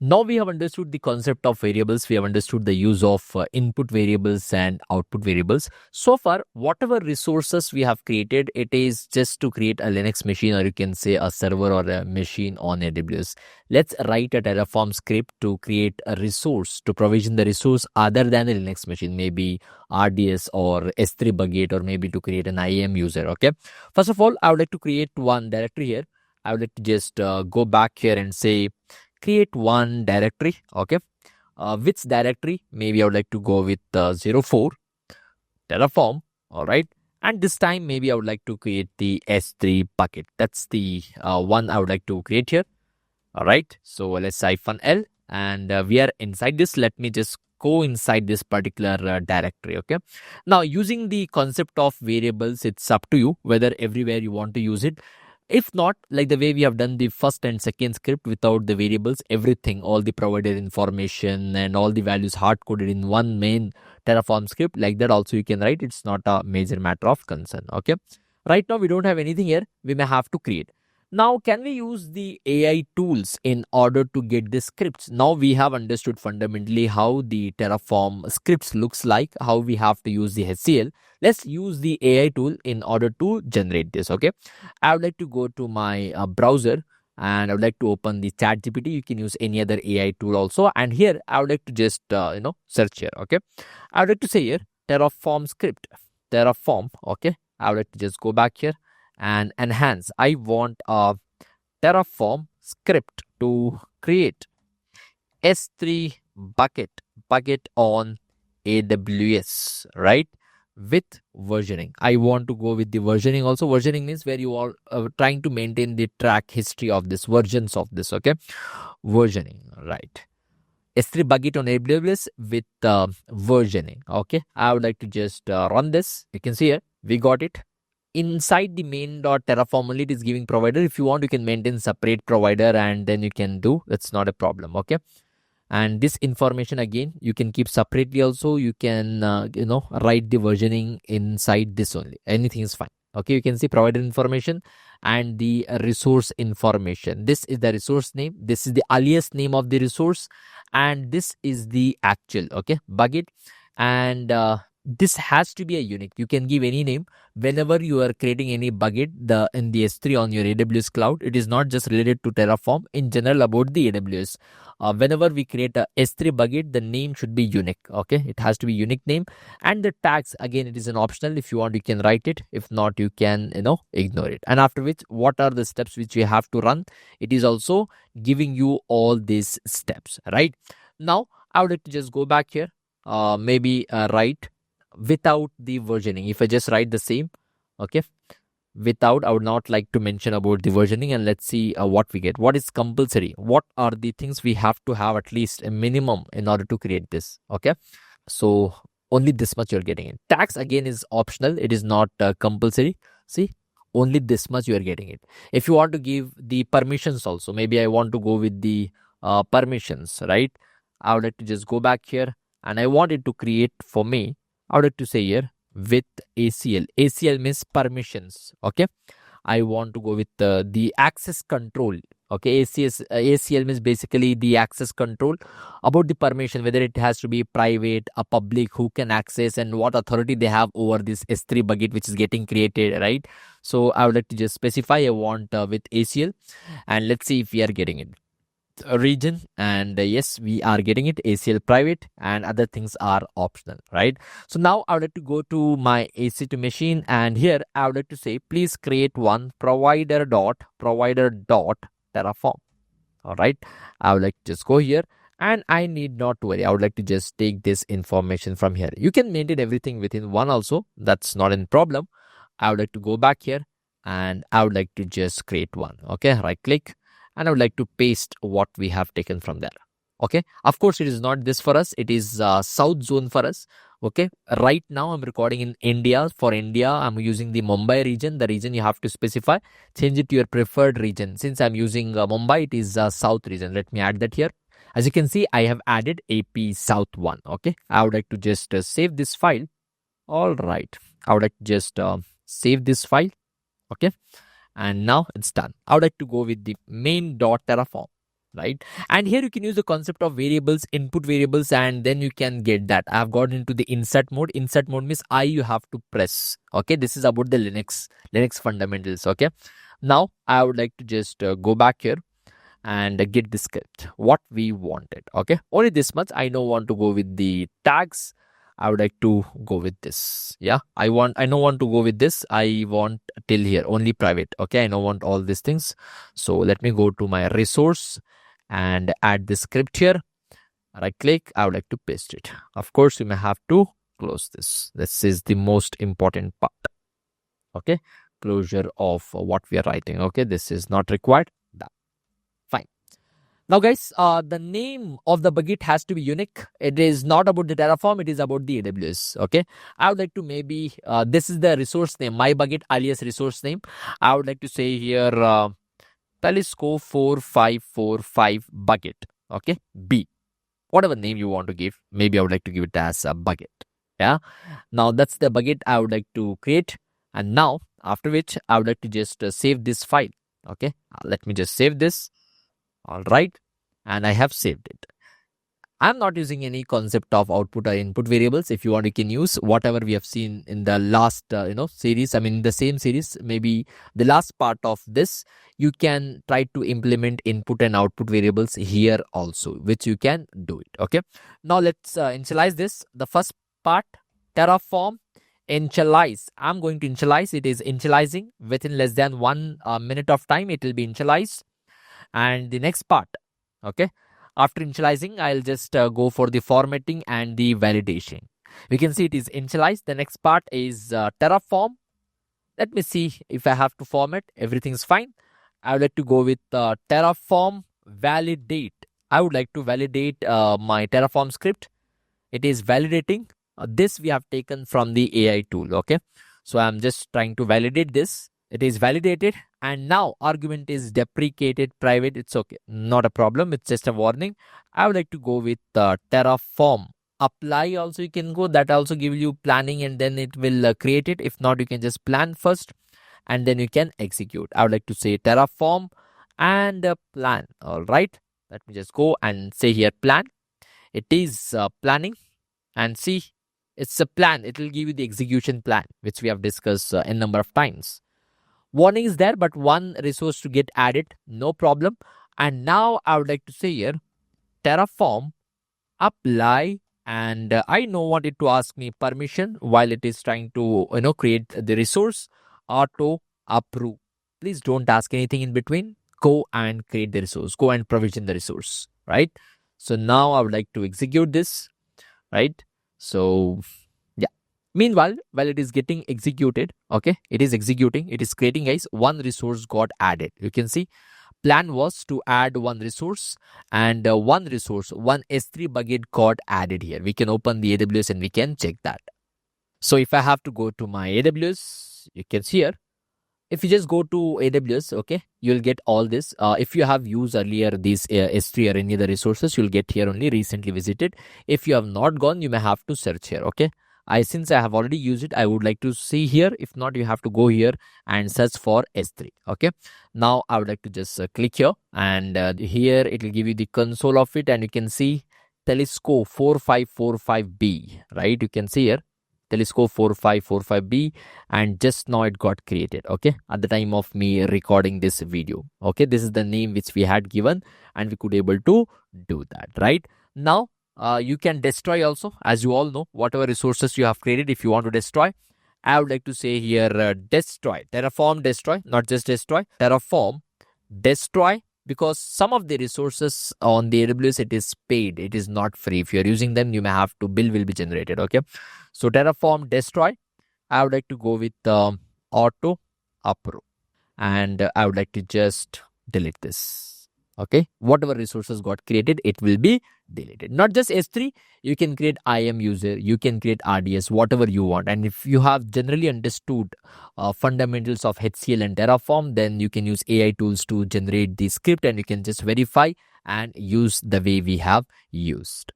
Now we have understood the concept of variables. We have understood the use of input variables and output variables. So far, whatever resources we have created, it is just to create a Linux machine, or you can say a server or a machine on AWS. Let's write a Terraform script to create a resource, to provision the resource other than a Linux machine, maybe RDS or S3 bucket, or maybe to create an IAM user. Okay. First of all, I would like to create one directory here. I would like to just go back here and say create one directory. Okay. Which directory? Maybe I would like to go with 04 Terraform. All right. And this time, maybe I would like to create the S3 bucket. That's the one I would like to create here. All right. So let's -L, and we are inside this. Let me just go inside this particular directory. Okay. Now, using the concept of variables, it's up to you whether everywhere you want to use it. If not, like the way we have done the first and second script without the variables, everything, all the provided information and all the values hard coded in one main Terraform script, like that also you can write. It's not a major matter of concern. Okay. Right now we don't have anything here. We may have to create. Now, can we use the AI tools in order to get the scripts? Now we have understood fundamentally how the Terraform scripts looks like, how we have to use the HCL. Let's use the AI tool in order to generate this. Okay. I would like to go to my browser, and I would like to open the ChatGPT. You can use any other AI tool also. And here I would like to just, search here. Okay. I would like to say here, Terraform script, Terraform. Okay. I would like to just go back here and enhance. I want a Terraform script to create S3 bucket on AWS, right? With versioning. I want to go with the versioning also. Versioning means where you are trying to maintain the track history of this, versions of this. Okay. Versioning, right? S3 bucket on AWS with versioning. Okay. I would like to just run this. You can see here, we got it. Inside the main.terraform only, it is giving provider. If you want, you can maintain separate provider, and then you can do, that's not a problem. Okay. And this information again you can keep separately also. You can write the versioning inside this only. Anything is fine. Okay. You can see provider information and the resource information. This is the resource name, this is the alias name of the resource, and this is the actual bucket. And this has to be a unique. You can give any name whenever you are creating any bucket in the S3 on your AWS cloud. It is not just related to Terraform, in general about the AWS. Whenever we create a S3 bucket, the name should be unique. Okay, it has to be unique name. And the tags, again, it is an optional. If you want, you can write it. If not, you can ignore it. And after which, what are the steps which you have to run? It is also giving you all these steps. Right now, I would like to just go back here. Maybe write without the versioning. If I just write the same, okay, without, I would not like to mention about the versioning. And let's see what we get. What is compulsory? What are the things we have to have at least a minimum in order to create this? Okay, so only this much you're getting it. Tags again is optional. It is not compulsory. See, only this much you are getting it. If you want to give the permissions also, maybe I want to go with the permissions, right? I would like to just go back here, and I want it to create for me. I would like to say here with ACL. ACL means permissions. Okay. I want to go with the access control. Okay. ACL means basically the access control about the permission, whether it has to be private, a public, who can access, and what authority they have over this S3 bucket which is getting created, right? So I would like to just specify I want with ACL, and let's see if we are getting it. Region, and yes, we are getting it. ACL private, and other things are optional, right? So now I would like to go to my AC2 machine, and here I would like to say please create one provider dot Terraform. All right, I would like to just go here, and I need not worry. I would like to just take this information from here. You can maintain everything within one also, that's not a problem. I would like to go back here, and I would like to just create one. Okay, right click, and I would like to paste what we have taken from there. Okay, of course it is not this for us, it is south zone for us. Okay, right now I'm recording in India. For India, I'm using the Mumbai region. The region you have to specify, change it to your preferred region. Since I'm using Mumbai, it is south region. Let me add that here. As you can see, I have added AP South 1. Okay, I would like to just save this file. All right, I would like to just save this file. Okay, and now it's done. I would like to go with the main.terraform. right? And here you can use the concept of variables, input variables, and then you can get that. I have got into the insert mode. Insert mode means you have to press. Okay, this is about the Linux fundamentals. Okay, now I would like to just go back here and get the script what we wanted. Okay, only this much. I don't want to go with the tags. I would like to go with this. Yeah, I don't want to go with this. I want till here only private. Okay, I don't want all these things. So let me go to my resource and add the script here. Right click. I would like to paste it. Of course, you may have to close this. This is the most important part. Okay, closure of what we are writing. Okay, this is not required. Fine. Now guys, the name of the bucket has to be unique. It is not about the Terraform, it is about the AWS. Okay, I would like to maybe this is the resource name, my bucket alias resource name. I would like to say here Telusko 4545 bucket. Okay, B, whatever name you want to give. Maybe I would like to give it as a bucket. Yeah, now that's the bucket I would like to create. And now after which I would like to just save this file. Okay, let me just save this. All right, and I have saved it. I'm not using any concept of output or input variables. If you want, you can use whatever we have seen in the last series. I mean the same series, maybe the last part of this. You can try to implement input and output variables here also, which you can do it. Okay, now let's initialize this. The first part, Terraform initialize. I'm going to initialize. It is initializing within less than 1 minute of time. It will be initialized. And the next part, okay, after initializing, I'll just go for the formatting and the validation. We can see it is initialized. The next part is Terraform. Let me see if I have to format. Everything's fine. I would like to go with Terraform validate. I would like to validate my Terraform script. It is validating. This we have taken from the AI tool. Okay, so I'm just trying to validate this. It is validated, and now argument is deprecated private. It's okay, not a problem. It's just a warning. I would like to go with Terraform apply. Also you can go, that also give you planning, and then it will create it. If not, you can just plan first and then you can execute. I would like to say Terraform and plan. All right, let me just go and say here plan. It is planning, and see, it's a plan. It will give you the execution plan, which we have discussed a number of times. Warning is there, but one resource to get added, no problem. And now I would like to say here Terraform apply, and I don't want it to ask me permission while it is trying to create the resource. Auto approve. Please don't ask anything in between. Go and create the resource. Go and provision the resource. Right. So now I would like to execute this. Right. So yeah. Meanwhile, while it is getting executed, okay, it is executing, it is creating, guys, one resource got added. You can see plan was to add one resource, and one S3 bucket got added here. We can open the AWS and we can check that. So if I have to go to my AWS, you can see here. If you just go to AWS, okay, you'll get all this. If you have used earlier these S3 or any other resources, you'll get here only recently visited. If you have not gone, you may have to search here. Okay, since I have already used it, I would like to see here. If not, you have to go here and search for S3. Okay, now I would like to just click here, and here it will give you the console of it, and you can see Telusko 4545B, right? You can see here Telusko 4545B, and just now it got created, okay, at the time of me recording this video. Okay, this is the name which we had given, and we could able to do that. Right now, you can destroy also, as you all know, whatever resources you have created. If you want to destroy, I would like to say here destroy, Terraform destroy, not just destroy, Terraform destroy, because some of the resources on the AWS, it is paid, it is not free. If you are using them, you may have to, bill will be generated. Okay, so Terraform destroy, I would like to go with auto approve, and I would like to just delete this. Okay, whatever resources got created, it will be deleted. Not just S3, you can create IAM user, you can create RDS, whatever you want. And if you have generally understood fundamentals of HCL and Terraform, then you can use AI tools to generate the script, and you can just verify and use the way we have used.